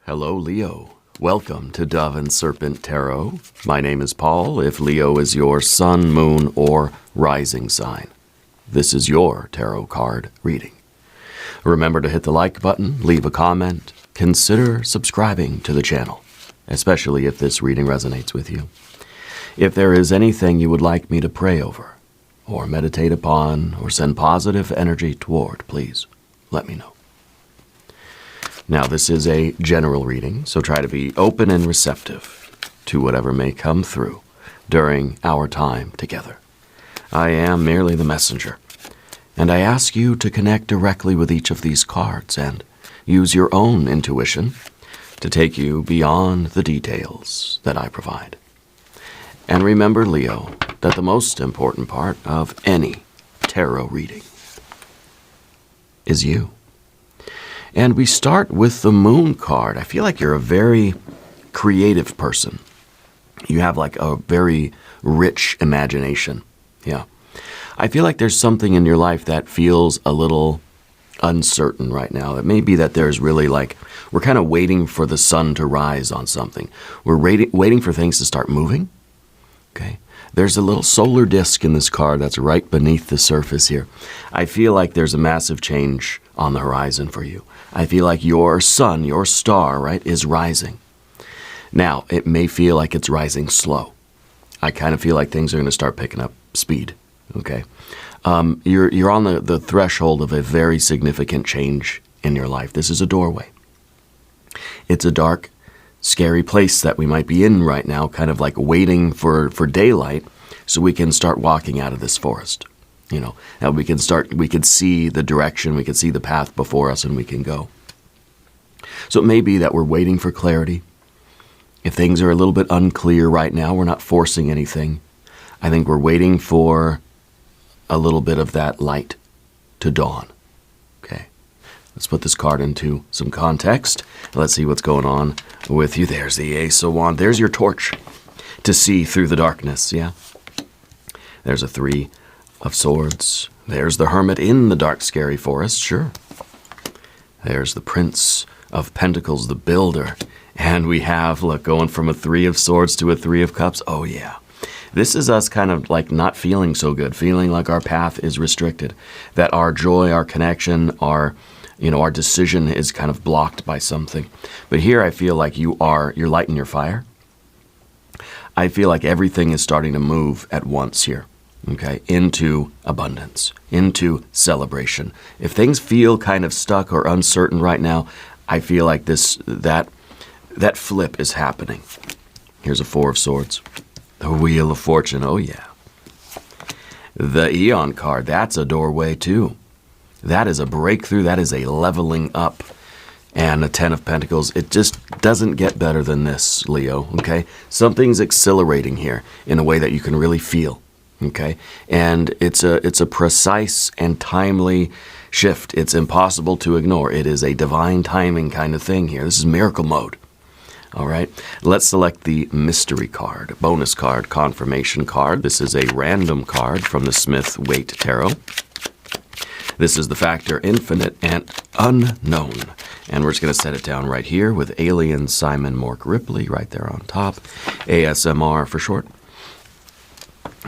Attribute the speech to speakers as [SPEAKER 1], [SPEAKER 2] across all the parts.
[SPEAKER 1] Hello, Leo. Welcome to Dove and Serpent Tarot. My name is Paul, if Leo is your sun, moon, or rising sign. This is your tarot card reading. Remember to hit the like button, leave a comment, consider subscribing to the channel, especially if this reading resonates with you. If there is anything you would like me to pray over, or meditate upon, or send positive energy toward, please let me know. Now, this is a general reading, so try to be open and receptive to whatever may come through during our time together. I am merely the messenger, and I ask you to connect directly with each of these cards and use your own intuition to take you beyond the details that I provide. And remember, Leo, that the most important part of any tarot reading is you. And we start with the Moon card. I feel like you're a very creative person. You have like a very rich imagination. Yeah. I feel like there's something in your life that feels a little uncertain right now. It may be that there's really like, we're kind of waiting for the sun to rise on something. We're waiting for things to start moving. Okay. There's a little solar disk in this card that's right beneath the surface here. I feel like there's a massive change on the horizon for you. I feel like your sun, your star, right, is rising. Now, it may feel like it's rising slow. I kind of feel like things are going to start picking up speed, okay? You're on the threshold of a very significant change in your life. This is a doorway. It's a dark, scary place that we might be in right now, kind of like waiting for daylight so we can start walking out of this forest. You know, now we can see the direction, we can see the path before us, and we can go. So it may be that we're waiting for clarity. If things are a little bit unclear right now, we're not forcing anything. I think we're waiting for a little bit of that light to dawn. Okay, let's put this card into some context. Let's see what's going on with you. There's the Ace of Wands. There's your torch to see through the darkness, yeah? There's a Three of Swords. There's the Hermit in the dark, scary forest, sure. There's the Prince of Pentacles, the Builder. And we have, look, going from a Three of Swords to a Three of Cups. Oh, yeah. This is us kind of like not feeling so good, feeling like our path is restricted, that our joy, our connection, our decision is kind of blocked by something. But here I feel like you're lighting your fire. I feel like everything is starting to move at once here. Okay, into abundance, into celebration. If things feel kind of stuck or uncertain right now, I feel like that flip is happening. Here's a Four of Swords. The Wheel of Fortune, oh yeah. The Eon card, that's a doorway too. That is a breakthrough, that is a leveling up. And the Ten of Pentacles, it just doesn't get better than this, Leo, okay? Something's accelerating here in a way that you can really feel. Okay, and it's a precise and timely shift. It's impossible to ignore. It is a divine timing kind of thing here. This is miracle mode. All right, let's select the mystery card, bonus card, confirmation card. This is a random card from the Smith-Waite Tarot. This is the factor infinite and unknown. And we're just going to set it down right here with Alien Simon Mork Ripley right there on top. ASMR for short.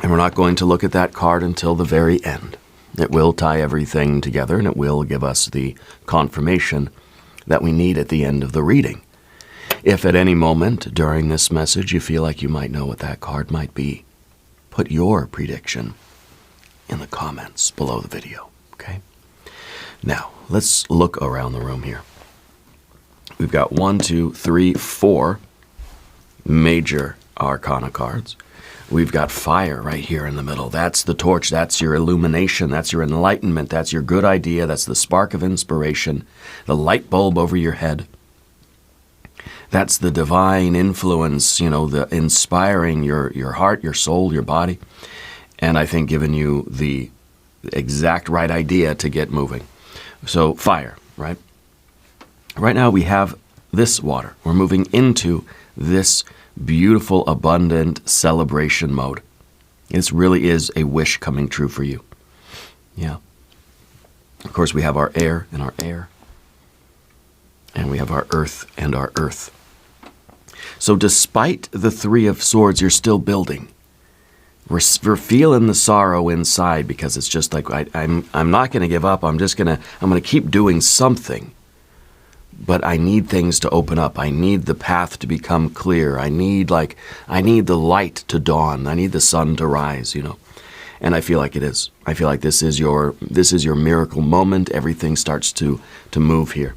[SPEAKER 1] And we're not going to look at that card until the very end. It will tie everything together, and it will give us the confirmation that we need at the end of the reading. If at any moment during this message you feel like you might know what that card might be, put your prediction in the comments below the video, okay? Now, let's look around the room here. We've got 1, 2, 3, 4 major arcana cards. We've got fire right here in the middle. That's the torch. That's your illumination. That's your enlightenment. That's your good idea. That's the spark of inspiration. The light bulb over your head. That's the divine influence, the inspiring your heart, your soul, your body. And I think giving you the exact right idea to get moving. So fire, right? Right now we have this water. We're moving into this beautiful, abundant celebration mode. This really is a wish coming true for you. Yeah. Of course, we have our air and our air. And And we have our earth and our earth. So despite the Three of Swords, you're still building. We're feeling the sorrow inside because it's just like, I'm not going to give up. I'm going to keep doing something. But I need things to open up. I need the path to become clear. I need the light to dawn. I need the sun to rise, And I feel like it is. I feel like this is your miracle moment. Everything starts to move here.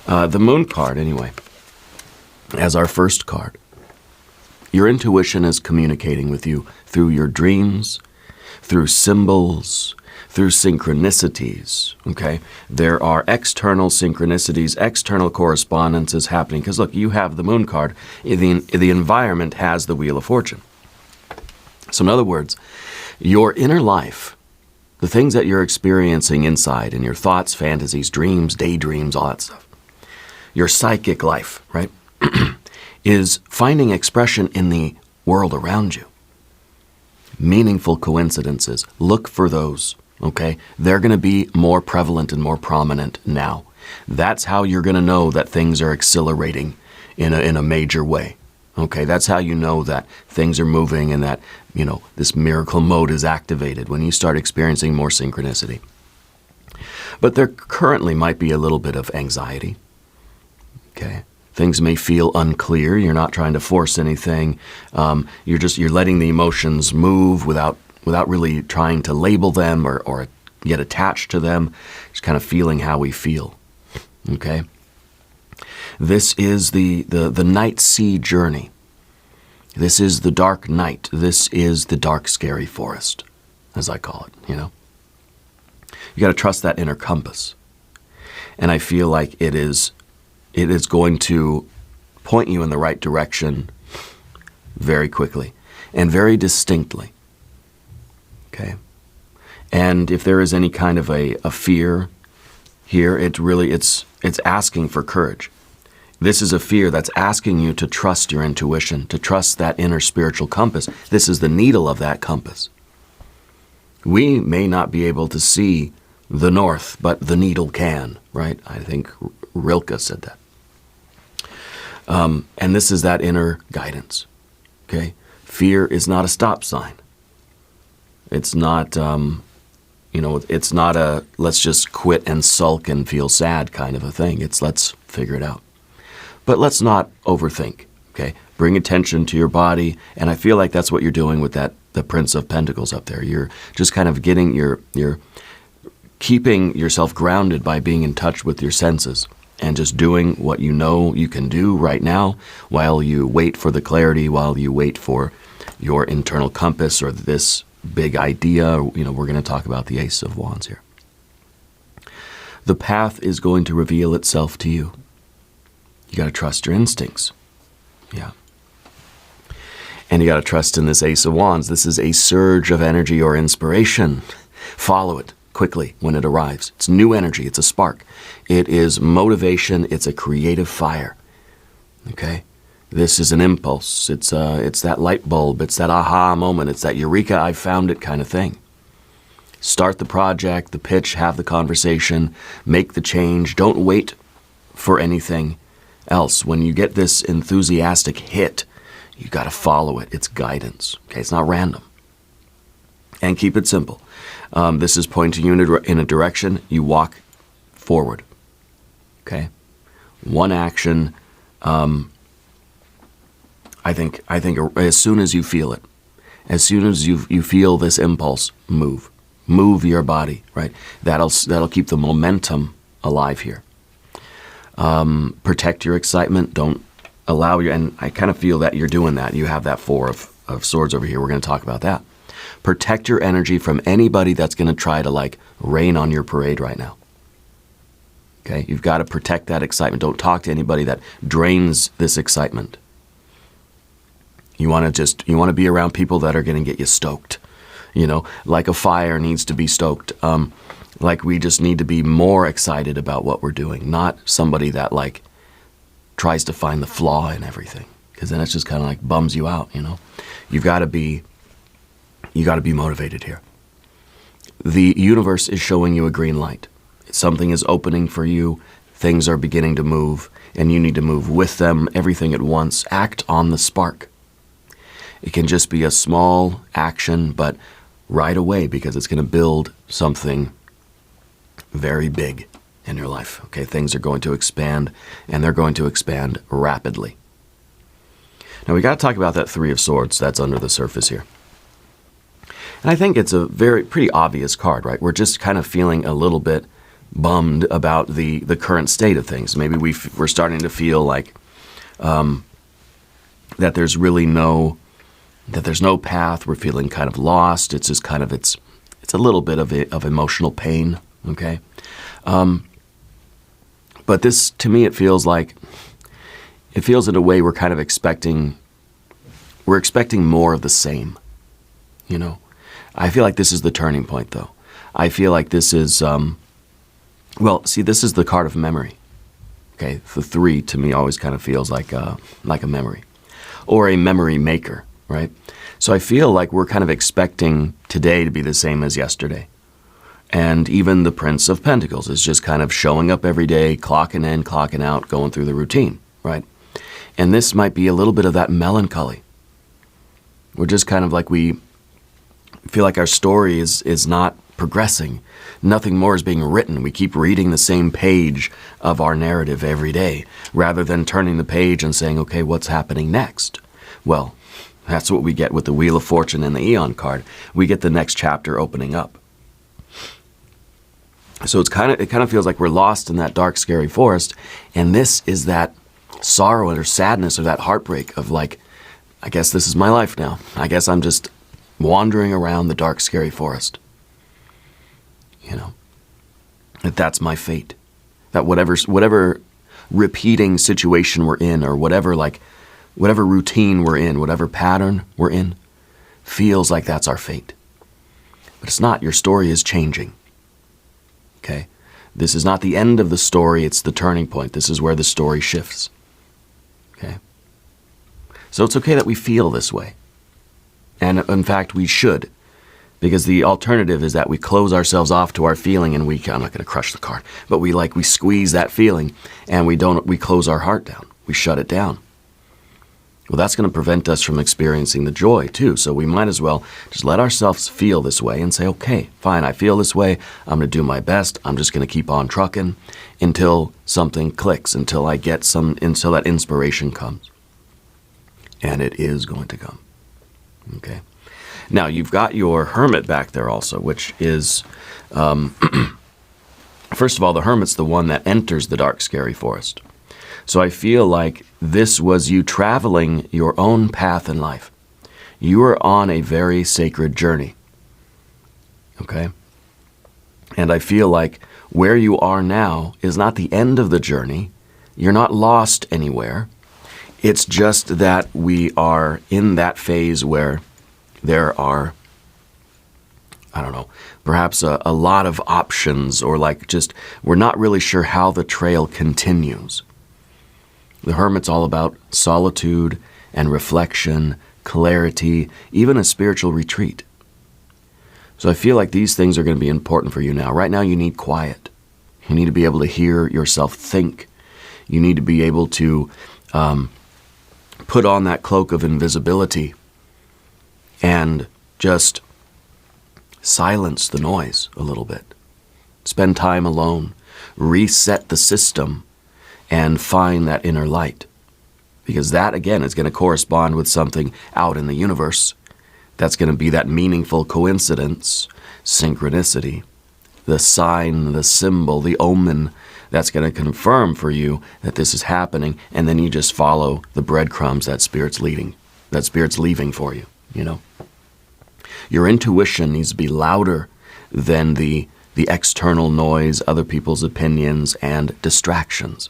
[SPEAKER 1] The Moon card, anyway, as our first card. Your intuition is communicating with you through your dreams, through symbols, through synchronicities, okay? There are external synchronicities, external correspondences happening. Because look, you have the Moon card. The environment has the Wheel of Fortune. So in other words, your inner life, the things that you're experiencing inside in your thoughts, fantasies, dreams, daydreams, all that stuff, your psychic life, right, is finding expression in the world around you. Meaningful coincidences. Look for those. Okay, they're going to be more prevalent and more prominent now. That's how you're going to know that things are accelerating in a major way. Okay, that's how you know that things are moving and that, this miracle mode is activated when you start experiencing more synchronicity. But there currently might be a little bit of anxiety. Okay, things may feel unclear. You're not trying to force anything. You're letting the emotions move without really trying to label them or get attached to them, just kind of feeling how we feel, okay? This is the night sea journey. This is the dark night. This is the dark, scary forest, as I call it, You got to trust that inner compass. And I feel like it is going to point you in the right direction very quickly and very distinctly. Okay, and if there is any kind of a fear here, it's asking for courage. This is a fear that's asking you to trust your intuition, to trust that inner spiritual compass. This is the needle of that compass. We may not be able to see the north, but the needle can, right? I think Rilke said that. And this is that inner guidance. Okay, fear is not a stop sign. It's not, it's not a let's just quit and sulk and feel sad kind of a thing. It's let's figure it out. But let's not overthink, okay? Bring attention to your body, and I feel like that's what you're doing with the Prince of Pentacles up there. You're just kind of you're keeping yourself grounded by being in touch with your senses and just doing what you know you can do right now while you wait for the clarity, while you wait for your internal compass or this big idea. We're going to talk about the Ace of Wands here. The path is going to reveal itself to you. You got to trust your instincts. Yeah. And you got to trust in this Ace of Wands. This is a surge of energy or inspiration. Follow it quickly when it arrives. It's new energy. It's a spark. It is motivation. It's a creative fire. Okay? This is an impulse. It's that light bulb. It's that aha moment. It's that eureka, I found it kind of thing. Start the project, the pitch, have the conversation, make the change. Don't wait for anything else. When you get this enthusiastic hit, you got to follow it. It's guidance. Okay, it's not random. And keep it simple. This is pointing you in a direction. You walk forward. Okay, one action. I think as soon as you feel it, as soon as you feel this impulse, move your body, right? That'll keep the momentum alive here. Protect your excitement. Don't allow and I kind of feel that you're doing that. You have that Four of Swords over here. We're going to talk about that. Protect your energy from anybody that's going to try to rain on your parade right now. Okay, you've got to protect that excitement. Don't talk to anybody that drains this excitement. You want to be around people that are going to get you stoked. Like a fire needs to be stoked. Like we just need to be more excited about what we're doing, not somebody that tries to find the flaw in everything, because then it's just kind of bums you out. You got to be motivated here. The universe is showing you a green light. Something is opening for you. things are beginning to move, and you need to move with them, everything at once. Act on the spark. It can just be a small action, but right away, because it's going to build something very big in your life. Okay, things are going to expand, and they're going to expand rapidly. Now, we got to talk about that Three of Swords that's under the surface here. And I think it's a pretty obvious card, right? We're just kind of feeling a little bit bummed about the current state of things. Maybe we're starting to feel like that there's really no path. We're feeling kind of lost. It's just kind of, it's a little bit of emotional pain, okay? But this, to me, it feels in a way we're kind of expecting more of the same, you know? I feel like this is the turning point, though. I feel like this is, well, see, this is the card of memory, okay? The three, to me, always kind of feels like a memory, or a memory maker, right? So I feel like we're kind of expecting today to be the same as yesterday. And even the Prince of Pentacles is just kind of showing up every day, clocking in, clocking out, going through the routine, right? And this might be a little bit of that melancholy. We're just kind of like we feel like our story is not progressing. Nothing more is being written. We keep reading the same page of our narrative every day, rather than turning the page and saying, okay, what's happening next? Well, that's what we get with the Wheel of Fortune and the Eon card. We get the next chapter opening up. So it kind of feels like we're lost in that dark, scary forest, and this is that sorrow or sadness or that heartbreak of like, I guess this is my life now. I guess I'm just wandering around the dark, scary forest. You know, that's my fate. That whatever repeating situation we're in, or whatever routine we're in, whatever pattern we're in, feels like that's our fate. But it's not. Your story is changing. Okay? This is not the end of the story, it's the turning point. This is where the story shifts. Okay? So it's okay that we feel this way. And in fact, we should. Because the alternative is that we close ourselves off to our feeling and I'm not going to crush the card, but we squeeze that feeling and we close our heart down. We shut it down. Well, that's going to prevent us from experiencing the joy too. So we might as well just let ourselves feel this way and say, okay, fine, I feel this way. I'm going to do my best. I'm just going to keep on trucking until something clicks, until that inspiration comes. And it is going to come. Okay. Now, you've got your Hermit back there also, which is, first of all, the Hermit's the one that enters the dark, scary forest. So I feel like this was you traveling your own path in life. You are on a very sacred journey. Okay? And I feel like where you are now is not the end of the journey. You're not lost anywhere. It's just that we are in that phase where there are, I don't know, perhaps a lot of options, or we're not really sure how the trail continues. The Hermit's all about solitude and reflection, clarity, even a spiritual retreat. So I feel like these things are going to be important for you now. Right now you need quiet. You need to be able to hear yourself think. You need to be able to put on that cloak of invisibility and just silence the noise a little bit. Spend time alone. Reset the system and find that inner light. Because that, again, is going to correspond with something out in the universe. That's going to be that meaningful coincidence, synchronicity, the sign, the symbol, the omen that's going to confirm for you that this is happening, and then you just follow the breadcrumbs that Spirit's leaving for you, you know? Your intuition needs to be louder than the external noise, other people's opinions, and distractions.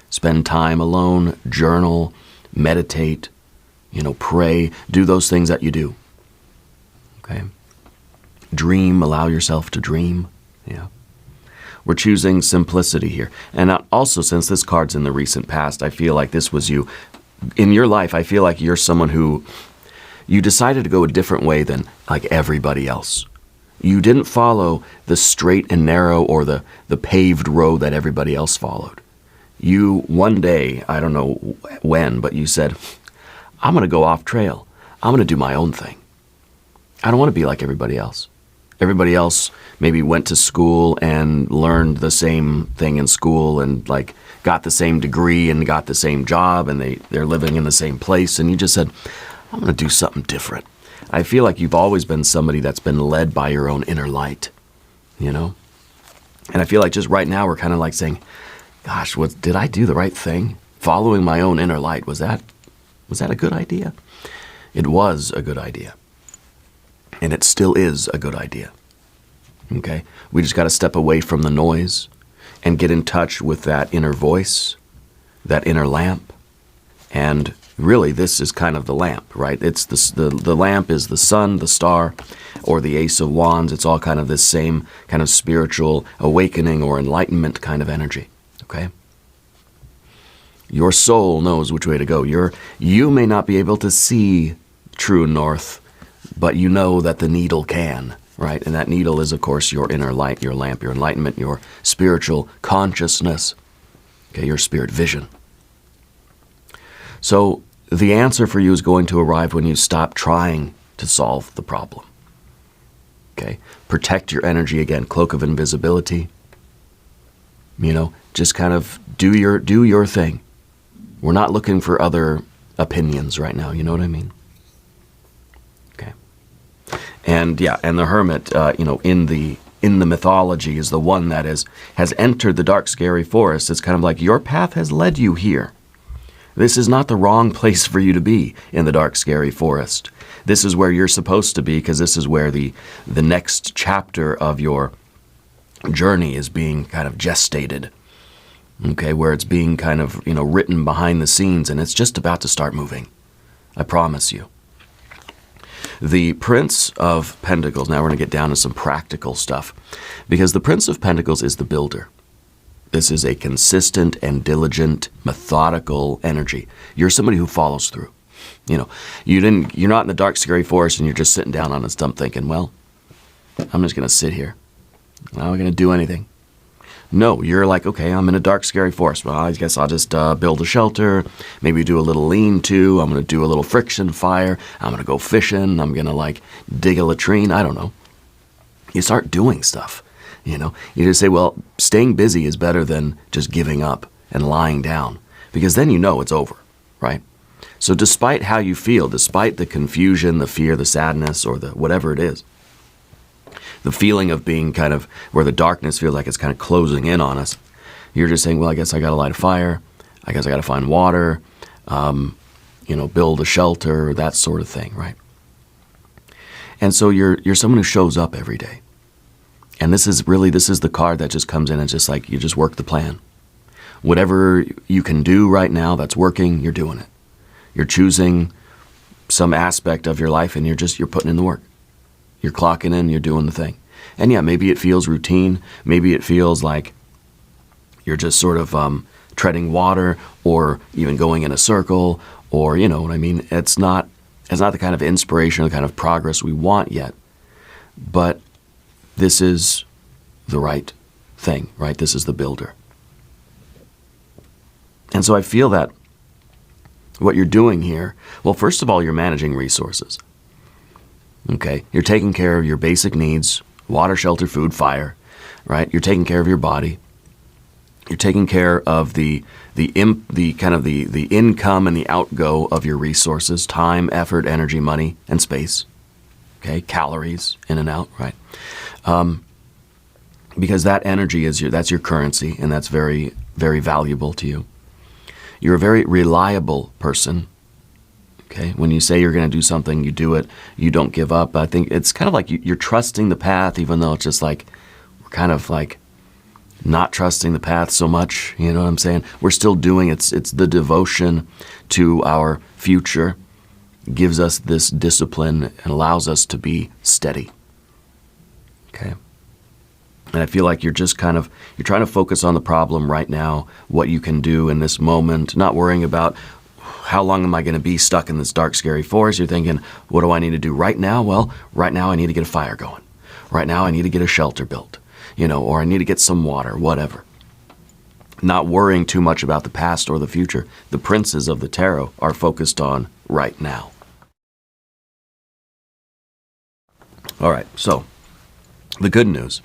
[SPEAKER 1] Spend time alone, journal, meditate, pray, do those things that you do. Okay? Dream, allow yourself to dream. Yeah. We're choosing simplicity here. And also, since this card's in the recent past, I feel like this was you. In your life, I feel like you're someone who, you decided to go a different way than like everybody else. You didn't follow the straight and narrow or the paved road that everybody else followed. You, one day, I don't know when, but you said, I'm going to go off trail. I'm going to do my own thing. I don't want to be like everybody else. Everybody else maybe went to school and learned the same thing in school and like got the same degree and got the same job and they're living in the same place. And you just said, I'm going to do something different. I feel like you've always been somebody that's been led by your own inner light, you know? And I feel like just right now we're kind of like saying, gosh, did I do the right thing? Following my own inner light, was that a good idea? It was a good idea. And it still is a good idea. Okay? We just got to step away from the noise and get in touch with that inner voice, that inner lamp. And really, this is kind of the lamp, right? It's the lamp is the sun, the star, or the Ace of Wands. It's all kind of this same kind of spiritual awakening or enlightenment kind of energy. Okay? Your soul knows which way to go. You may not be able to see true north, but you know that the needle can, right? And that needle is, of course, your inner light, your lamp, your enlightenment, your spiritual consciousness, okay, your spirit vision. So the answer for you is going to arrive when you stop trying to solve the problem. Okay? Protect your energy again, cloak of invisibility. You know, just kind of do your thing. We're not looking for other opinions right now, you know what I mean? Okay. And yeah, and the hermit, you know, in the mythology is the one that has entered the dark, scary forest. It's kind of like your path has led you here. This is not the wrong place for you to be in the dark, scary forest. This is where you're supposed to be because this is where the next chapter of your journey is being kind of gestated. Okay, where it's being kind of, you know, written behind the scenes and it's just about to start moving. I promise you. The Prince of Pentacles, now we're going to get down to some practical stuff because the Prince of Pentacles is the builder. This is a consistent and diligent, methodical energy. You're somebody who follows through. You know, you're not in the dark, scary forest and you're just sitting down on a stump thinking, well, I'm just going to sit here. I'm not going to do anything. No, you're like, okay, I'm in a dark, scary forest. Well, I guess I'll just build a shelter, maybe do a little lean-to. I'm going to do a little friction fire. I'm going to go fishing. I'm going to like dig a latrine. I don't know. You start doing stuff. You know, you just say, well, staying busy is better than just giving up and lying down because then you know it's over, right? So despite how you feel, despite the confusion, the fear, the sadness, or the whatever it is, the feeling of being kind of where the darkness feels like it's kind of closing in on us, you're just saying, well, I guess I got to light a fire. I guess I got to find water, you know, build a shelter, that sort of thing, right? And so you're someone who shows up every day. And this is the card that just comes in and just like, you just work the plan. Whatever you can do right now that's working, you're doing it. You're choosing some aspect of your life and you're putting in the work. You're clocking in, you're doing the thing. And yeah, maybe it feels routine. Maybe it feels like you're just sort of treading water or even going in a circle or, you know what I mean? It's not the kind of inspiration or the kind of progress we want yet. But this is the right thing, right? This is the builder. And so I feel that what you're doing here, well, first of all, you're managing resources. Okay? You're taking care of your basic needs, water, shelter, food, fire, right? You're taking care of your body. You're taking care of the income and the outgo of your resources, time, effort, energy, money, and space. Okay? Calories in and out, right? Because that energy that's your currency, and that's very, very valuable to you. You're a very reliable person. Okay, when you say you're going to do something, you do it. You don't give up. I think it's kind of like you're trusting the path, even though it's just like we're kind of like not trusting the path so much. You know what I'm saying? We're still doing it. It's the devotion to our future gives us this discipline and allows us to be steady. Okay. And I feel like you're trying to focus on the problem right now, what you can do in this moment, not worrying about how long am I going to be stuck in this dark, scary forest. You're thinking, what do I need to do right now? Well, right now I need to get a fire going. Right now I need to get a shelter built, or I need to get some water, whatever. Not worrying too much about the past or the future. The princes of the tarot are focused on right now. All right, so the good news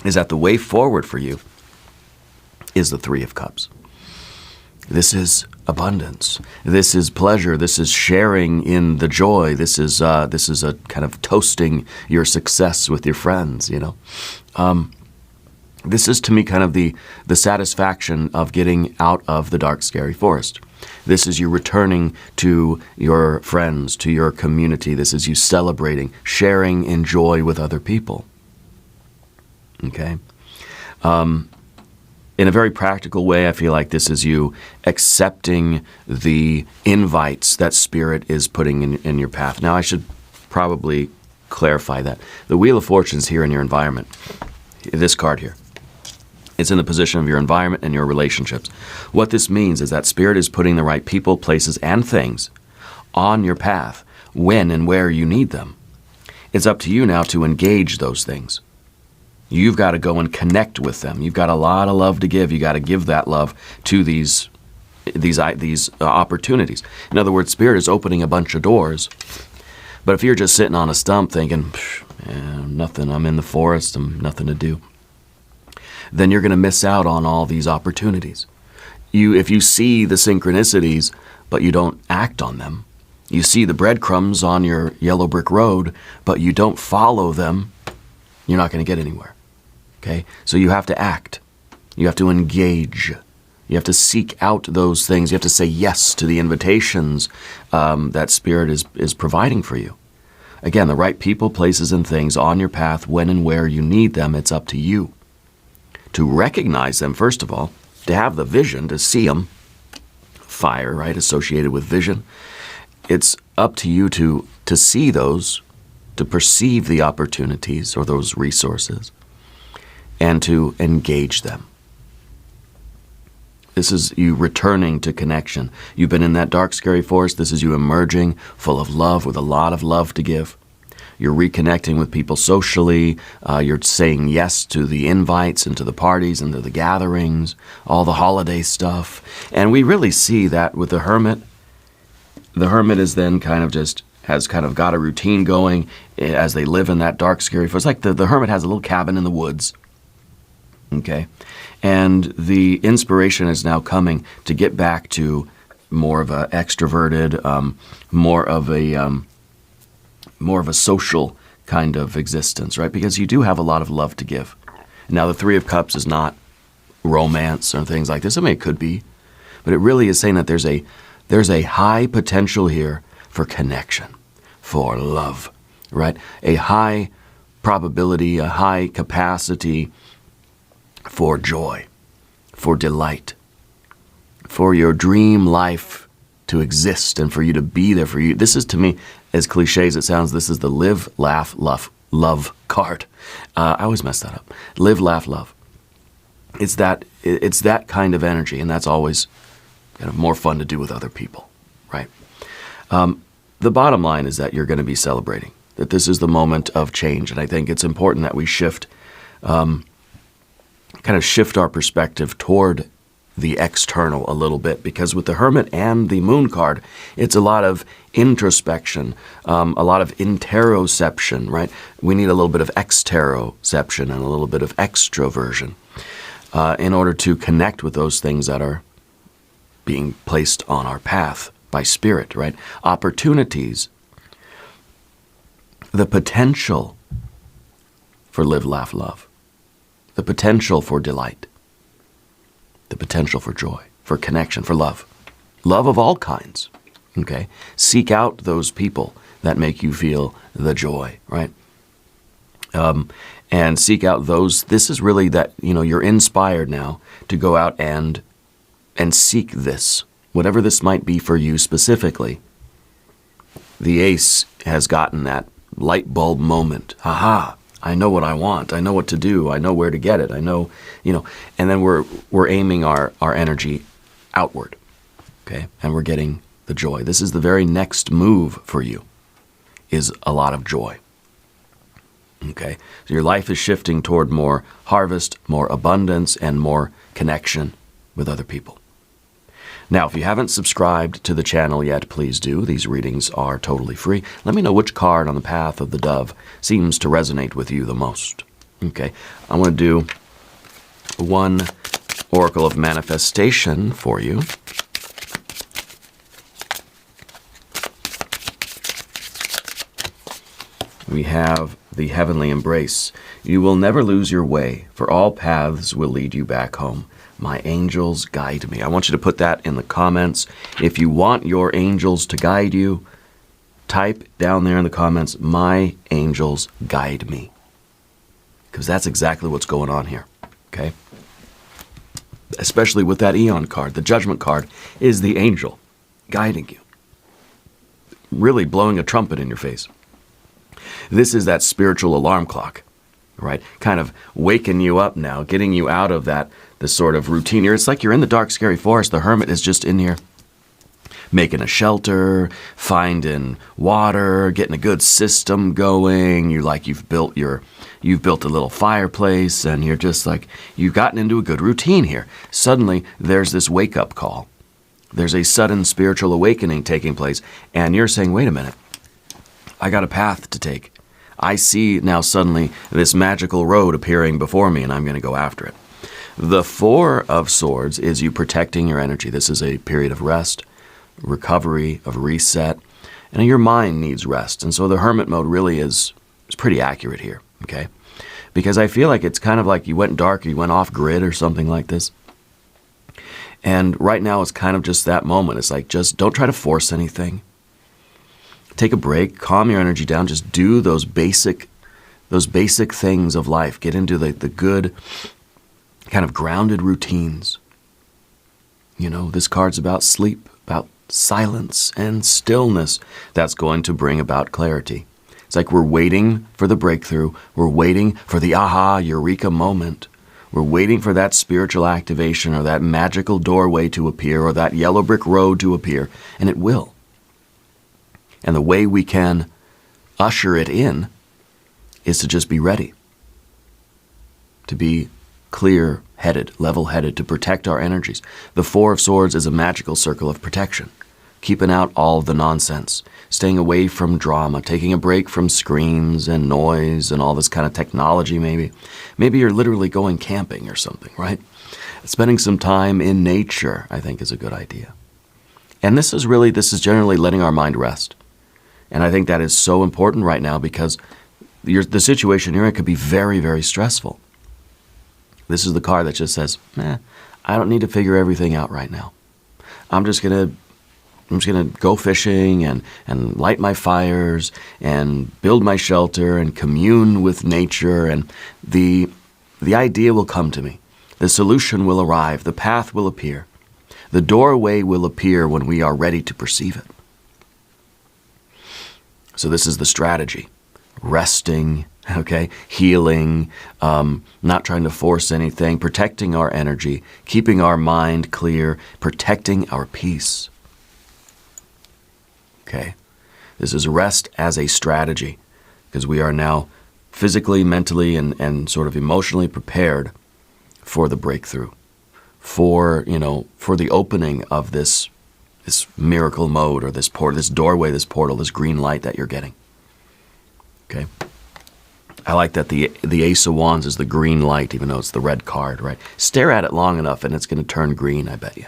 [SPEAKER 1] is that the way forward for you is the Three of Cups. This is abundance. This is pleasure. This is sharing in the joy. This is a kind of toasting your success with your friends. This is to me kind of the satisfaction of getting out of the dark, scary forest. This is you returning to your friends, to your community. This is you celebrating, sharing in joy with other people. Okay? In a very practical way, I feel like this is you accepting the invites that Spirit is putting in your path. Now, I should probably clarify that. The Wheel of Fortune is here in your environment. This card here. It's in the position of your environment and your relationships. What this means is that Spirit is putting the right people, places, and things on your path when and where you need them. It's up to you now to engage those things. You've got to go and connect with them. You've got a lot of love to give. You got to give that love to these opportunities. In other words, Spirit is opening a bunch of doors. But if you're just sitting on a stump thinking, nothing, I'm in the forest, I'm nothing to do, then you're going to miss out on all these opportunities. If you see the synchronicities, but you don't act on them, you see the breadcrumbs on your yellow brick road, but you don't follow them, you're not going to get anywhere. Okay? So you have to act. You have to engage. You have to seek out those things. You have to say yes to the invitations that Spirit is providing for you. Again, the right people, places, and things on your path when and where you need them, it's up to you. To recognize them, first of all, to have the vision, to see them, fire, right, associated with vision. It's up to you to see those, to perceive the opportunities or those resources, and to engage them. This is you returning to connection. You've been in that dark, scary forest. This is you emerging full of love, with a lot of love to give. You're reconnecting with people socially. You're saying yes to the invites and to the parties and to the gatherings, all the holiday stuff. And we really see that with the Hermit. The Hermit is then has got a routine going as they live in that dark, scary forest. It's like the Hermit has a little cabin in the woods. Okay? And the inspiration is now coming to get back to more of a extroverted, more of a social kind of existence, right? Because you do have a lot of love to give. Now, the Three of Cups is not romance or things like this. I mean, it could be, but it really is saying that there's a high potential here for connection, for love, right? A high probability, a high capacity for joy, for delight, for your dream life to exist and for you to be there for you. This is, to me, as cliche as it sounds, this is the live, laugh, love card. I always mess that up. Live, laugh, love. It's that kind of energy, and that's always kind of more fun to do with other people, right? The bottom line is that you're going to be celebrating, that this is the moment of change, and I think it's important that we shift our perspective toward the external a little bit, because with the Hermit and the Moon card, it's a lot of introspection, a lot of interoception, right? We need a little bit of exteroception and a little bit of extroversion in order to connect with those things that are being placed on our path by Spirit, right? Opportunities, the potential for live, laugh, love, the potential for delight, the potential for joy, for connection, for love. Love of all kinds, okay? Seek out those people that make you feel the joy, right? And seek out those, this is really that, you're inspired now to go out and seek this, whatever this might be for you specifically. The Ace has gotten that light bulb moment. Aha! I know what I want. I know what to do. I know where to get it. I know, and then we're aiming our energy outward, okay? And we're getting the joy. This is the very next move for you, is a lot of joy. Okay? So your life is shifting toward more harvest, more abundance, and more connection with other people. Now, if you haven't subscribed to the channel yet, please do. These readings are totally free. Let me know which card on the path of the dove seems to resonate with you the most. Okay, I want to do one oracle of manifestation for you. We have the heavenly embrace. You will never lose your way, for all paths will lead you back home. My angels guide me. I want you to put that in the comments. If you want your angels to guide you, type down there in the comments, my angels guide me. Because that's exactly what's going on here, okay? Especially with that Eon card. The Judgment card is the angel guiding you. Really blowing a trumpet in your face. This is that spiritual alarm clock, right? Kind of waking you up now, getting you out of this sort of routine here. It's like you're in the dark, scary forest. The hermit is just in here making a shelter, finding water, getting a good system going. You've built a little fireplace, and you're just like, you've gotten into a good routine here. Suddenly, there's this wake-up call. There's a sudden spiritual awakening taking place, and you're saying, wait a minute, I got a path to take. I see now suddenly this magical road appearing before me, and I'm going to go after it. The Four of Swords is you protecting your energy. This is a period of rest, recovery, of reset, and your mind needs rest. And so the hermit mode really is pretty accurate here, okay? Because I feel like it's kind of like you went dark, or you went off grid or something like this. And right now it's kind of just that moment. It's like, just don't try to force anything. Take a break, calm your energy down, just do those basic things of life. Get into the good, kind of grounded routines. You know, this card's about sleep, about silence and stillness. That's going to bring about clarity. It's like we're waiting for the breakthrough. We're waiting for the aha, eureka moment. We're waiting for that spiritual activation, or that magical doorway to appear, or that yellow brick road to appear, and it will. And the way we can usher it in is to just be ready, to be clear-headed, level-headed, to protect our energies. The Four of Swords is a magical circle of protection, keeping out all the nonsense, staying away from drama, taking a break from screens and noise and all this kind of technology maybe. Maybe you're literally going camping or something, right? Spending some time in nature, I think, is a good idea. And this is generally letting our mind rest. And I think that is so important right now, because the situation you're in could be very, very stressful. This is the card that just says, I don't need to figure everything out right now. I'm just gonna go fishing and light my fires and build my shelter and commune with nature, and the idea will come to me. The solution will arrive. The path will appear. The doorway will appear when we are ready to perceive it. So this is the strategy. Resting, okay, healing, not trying to force anything, protecting our energy, keeping our mind clear, protecting our peace. Okay, this is rest as a strategy, because we are now physically, mentally, and sort of emotionally prepared for the breakthrough, for the opening of this miracle mode, or this doorway, this portal, this green light that you're getting. Okay. I like that the Ace of Wands is the green light, even though it's the red card, right? Stare at it long enough and it's going to turn green, I bet you.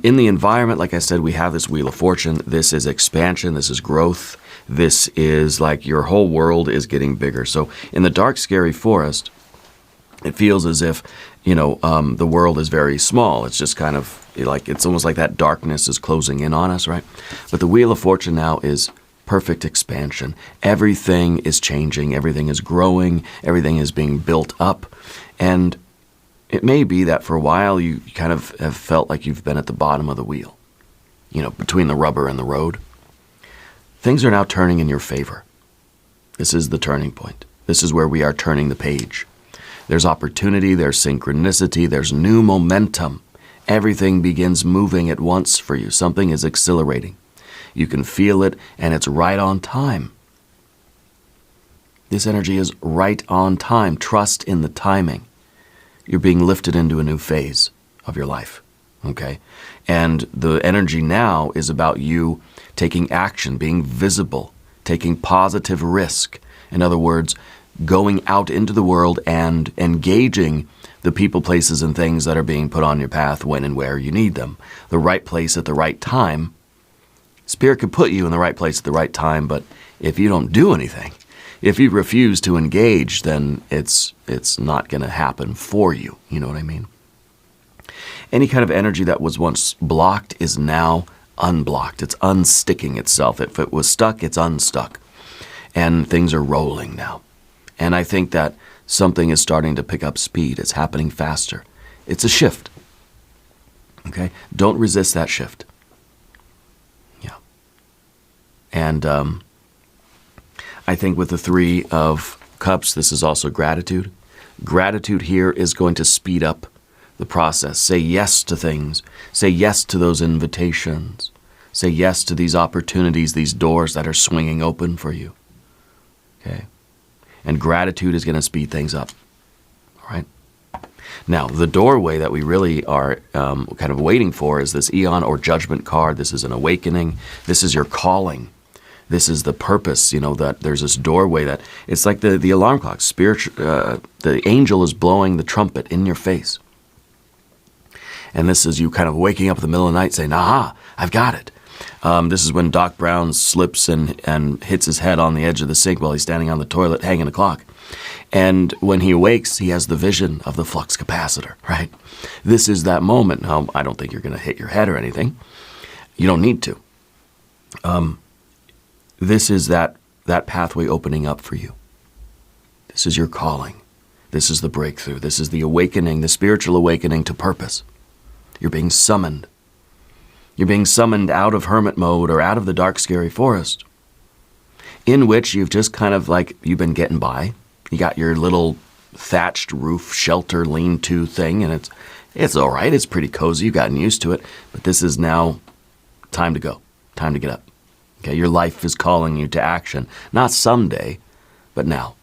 [SPEAKER 1] In the environment, like I said, we have this Wheel of Fortune. This is expansion. This is growth. This is like your whole world is getting bigger. So in the dark, scary forest, it feels as if, the world is very small. It's just kind of like, it's almost like that darkness is closing in on us, right? But the Wheel of Fortune now is perfect expansion. Everything is changing. Everything is growing. Everything is being built up. And it may be that for a while you kind of have felt like you've been at the bottom of the wheel, between the rubber and the road. Things are now turning in your favor. This is the turning point. This is where we are turning the page. There's opportunity, there's synchronicity, there's new momentum. Everything begins moving at once for you. Something is accelerating. You can feel it, and it's right on time. This energy is right on time. Trust in the timing. You're being lifted into a new phase of your life, okay? And the energy now is about you taking action, being visible, taking positive risk. In other words, going out into the world and engaging the people, places, and things that are being put on your path when and where you need them. The right place at the right time. Spirit could put you in the right place at the right time, but if you don't do anything, if you refuse to engage, then it's not going to happen for you. You know what I mean? Any kind of energy that was once blocked is now unblocked. It's unsticking itself. If it was stuck, it's unstuck. And things are rolling now. And I think that something is starting to pick up speed. It's happening faster. It's a shift. Okay? Don't resist that shift. Yeah. And I think with the Three of Cups, this is also gratitude. Gratitude here is going to speed up the process. Say yes to things. Say yes to those invitations. Say yes to these opportunities, these doors that are swinging open for you. Okay? And gratitude is going to speed things up. All right? Now, the doorway that we really are kind of waiting for is this Eon or Judgment card. This is an awakening. This is your calling. This is the purpose, that there's this doorway that it's like the alarm clock. The angel is blowing the trumpet in your face. And this is you kind of waking up in the middle of the night saying, aha, I've got it. This is when Doc Brown slips and hits his head on the edge of the sink while he's standing on the toilet hanging a clock. And when he awakes, he has the vision of the flux capacitor, right? This is that moment. Now, I don't think you're going to hit your head or anything. You don't need to. This is that pathway opening up for you. This is your calling. This is the breakthrough. This is the awakening, the spiritual awakening to purpose. You're being summoned. You're being summoned out of hermit mode or out of the dark, scary forest, in which you've just kind of you've been getting by. You got your little thatched roof shelter lean-to thing, and it's all right. It's pretty cozy. You've gotten used to it. But this is now time to go, time to get up. Okay, your life is calling you to action, not someday, but now.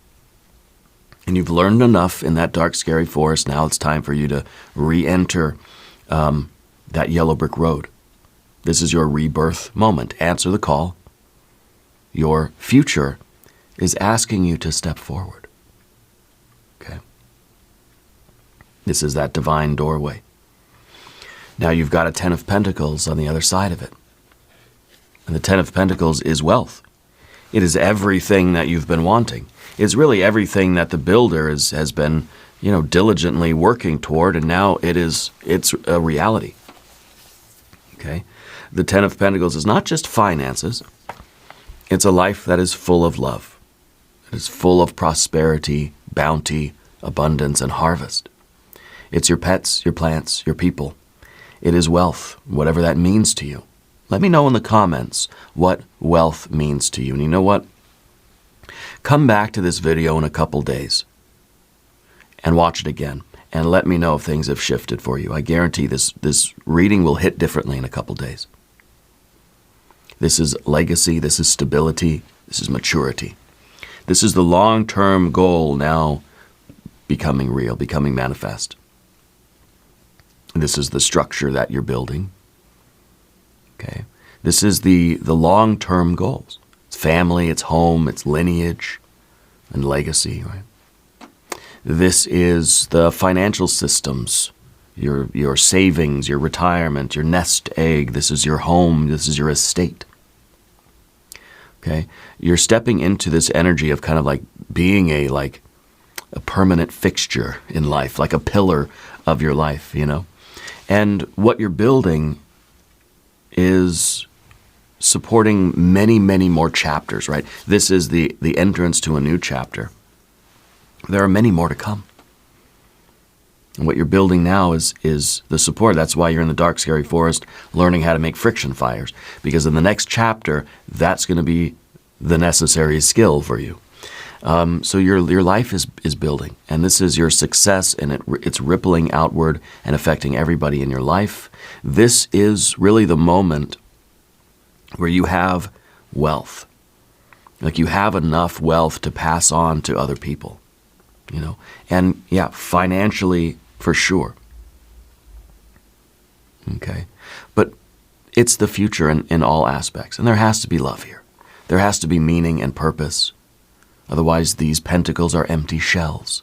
[SPEAKER 1] And you've learned enough in that dark, scary forest. Now it's time for you to re-enter that yellow brick road. This is your rebirth moment. Answer the call. Your future is asking you to step forward. Okay? This is that divine doorway. Now you've got a Ten of Pentacles on the other side of it. And the Ten of Pentacles is wealth. It is everything that you've been wanting. It's really everything that the builder has been, diligently working toward, and now it's a reality. Okay? The Ten of Pentacles is not just finances. It's a life that is full of love. It is full of prosperity, bounty, abundance, and harvest. It's your pets, your plants, your people. It is wealth, whatever that means to you. Let me know in the comments what wealth means to you. And you know what? Come back to this video in a couple days and watch it again. And let me know if things have shifted for you. I guarantee this reading will hit differently in a couple days. This is legacy. This is stability. This is maturity. This is the long-term goal now becoming real, becoming manifest. This is the structure that you're building. Okay. This is the long-term goals. It's family, it's home, it's lineage, and legacy, right? This is the financial systems, your savings, your retirement, your nest egg. This is your home. This is your estate. Okay? You're stepping into this energy of kind of being a permanent fixture in life, like a pillar of your life, And what you're building is supporting many, many more chapters, right? This is the entrance to a new chapter. There are many more to come. And what you're building now is the support. That's why you're in the dark, scary forest learning how to make friction fires. Because in the next chapter, that's going to be the necessary skill for you. So your life is building. And this is your success, and it's rippling outward and affecting everybody in your life. This is really the moment where you have wealth. Like you have enough wealth to pass on to other people, you know. And yeah, financially for sure. Okay. But it's the future in all aspects. And there has to be love here. There has to be meaning and purpose. Otherwise, these pentacles are empty shells.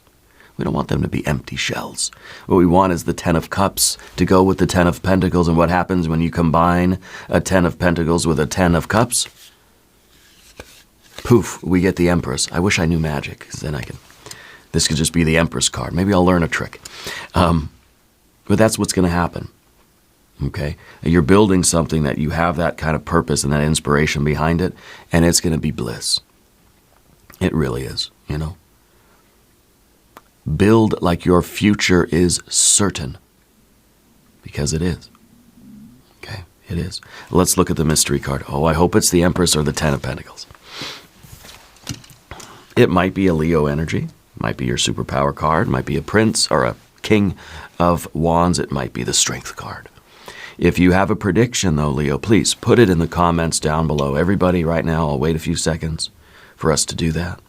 [SPEAKER 1] We don't want them to be empty shells. What we want is the Ten of Cups to go with the Ten of Pentacles. And what happens when you combine a Ten of Pentacles with a Ten of Cups? Poof, we get the Empress. I wish I knew magic, because then this could just be the Empress card. Maybe I'll learn a trick. But that's what's going to happen. Okay? You're building something that you have that kind of purpose and that inspiration behind it, and it's going to be bliss. It really is, you know. Build like your future is certain, because it is. Okay, it is. Let's look at the mystery card. Oh, I hope it's the Empress or the Ten of Pentacles. It might be a Leo energy, might be your superpower card, might be a Prince or a King of Wands. It might be the Strength card. If you have a prediction, though, Leo, please put it in the comments down below. Everybody right now, I'll wait a few seconds for us to do that.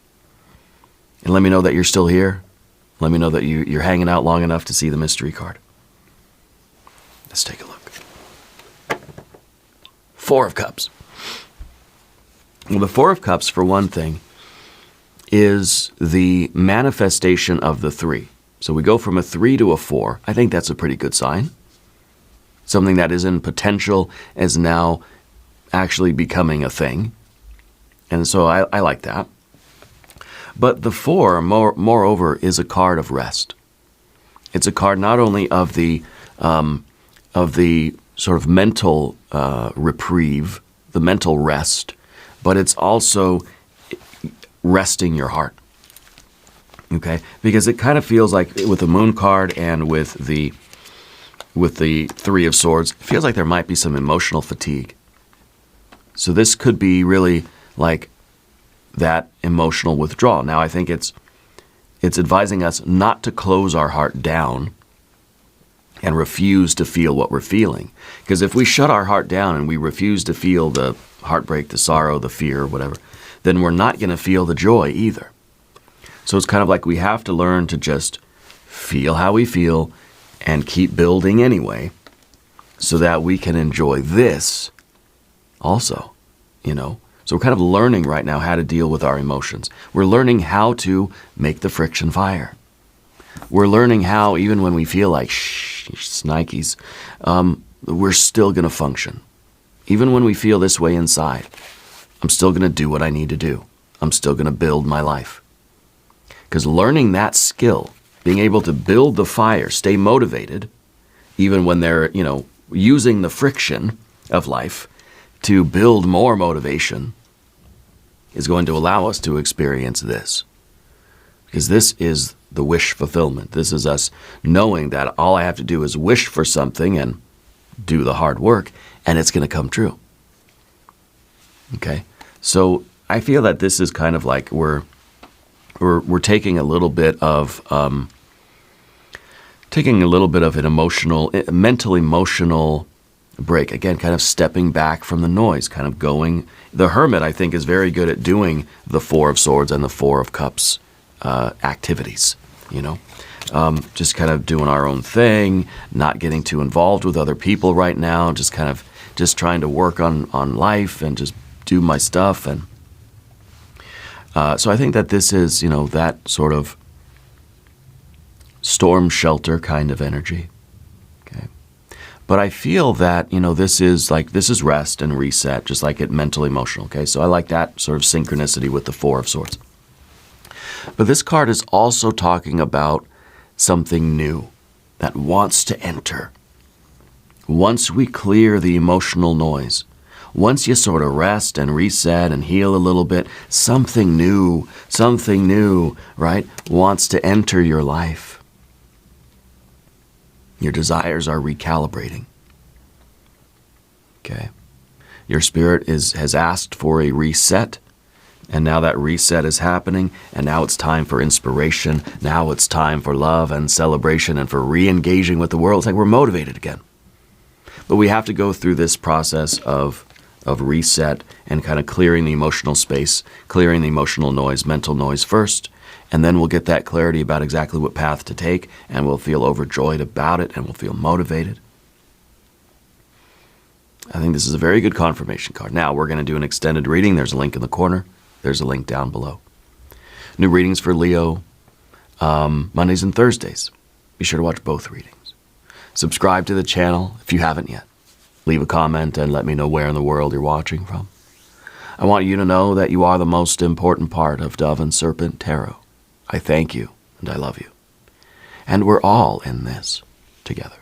[SPEAKER 1] And let me know that you're still here. Let me know that you're hanging out long enough to see the mystery card. Let's take a look. Four of Cups. Well, the Four of Cups, for one thing, is the manifestation of the three. So we go from a 3 to a 4. I think that's a pretty good sign. Something that is in potential is now actually becoming a thing. And so I like that. But the 4, moreover, is a card of rest. It's a card not only of the sort of mental reprieve, the mental rest, but it's also resting your heart. Okay? Because it kind of feels like with the Moon card and with the Three of Swords, it feels like there might be some emotional fatigue. So this could be really like that emotional withdrawal. Now, I think it's advising us not to close our heart down and refuse to feel what we're feeling. Because if we shut our heart down and we refuse to feel the heartbreak, the sorrow, the fear, whatever, then we're not going to feel the joy either. So it's kind of like we have to learn to just feel how we feel and keep building anyway, so that we can enjoy this also, you know. So we're kind of learning right now how to deal with our emotions. We're learning how to make the friction fire. We're learning how, even when we feel like, shnikes, we're still going to function. Even when we feel this way inside, I'm still going to do what I need to do. I'm still going to build my life. Because learning that skill, being able to build the fire, stay motivated, even when they're, you know, using the friction of life to build more motivation, is going to allow us to experience this. Because this is the wish fulfillment. This is us knowing that all I have to do is wish for something and do the hard work, and it's going to come true. Okay? So I feel that this is kind of like we're taking a little bit of an emotional, mental emotional break. Again, kind of stepping back from the noise, kind of going. The Hermit, I think, is very good at doing the Four of Swords and the Four of Cups activities, you know. Just kind of doing our own thing, not getting too involved with other people right now, just trying to work on life and just do my stuff. And so I think that this is, you know, that sort of storm shelter kind of energy. Okay. But I feel that, you know, this is rest and reset, just like it mental emotional. Okay. So I like that sort of synchronicity with the Four of Swords. But this card is also talking about something new that wants to enter. Once we clear the emotional noise, once you sort of rest and reset and heal a little bit, something new, right, wants to enter your life. Your desires are recalibrating. Okay. Your spirit has asked for a reset, and now that reset is happening, and now it's time for inspiration. Now it's time for love and celebration and for re-engaging with the world. It's like we're motivated again. But we have to go through this process of of reset and kind of clearing the emotional space, clearing the emotional noise, mental noise first, and then we'll get that clarity about exactly what path to take, and we'll feel overjoyed about it, and we'll feel motivated. I think this is a very good confirmation card. Now, we're going to do an extended reading. There's a link in the corner. There's a link down below. New readings for Leo, Mondays and Thursdays. Be sure to watch both readings. Subscribe to the channel if you haven't yet. Leave a comment and let me know where in the world you're watching from. I want you to know that you are the most important part of Dove and Serpent Tarot. I thank you and I love you. And we're all in this together.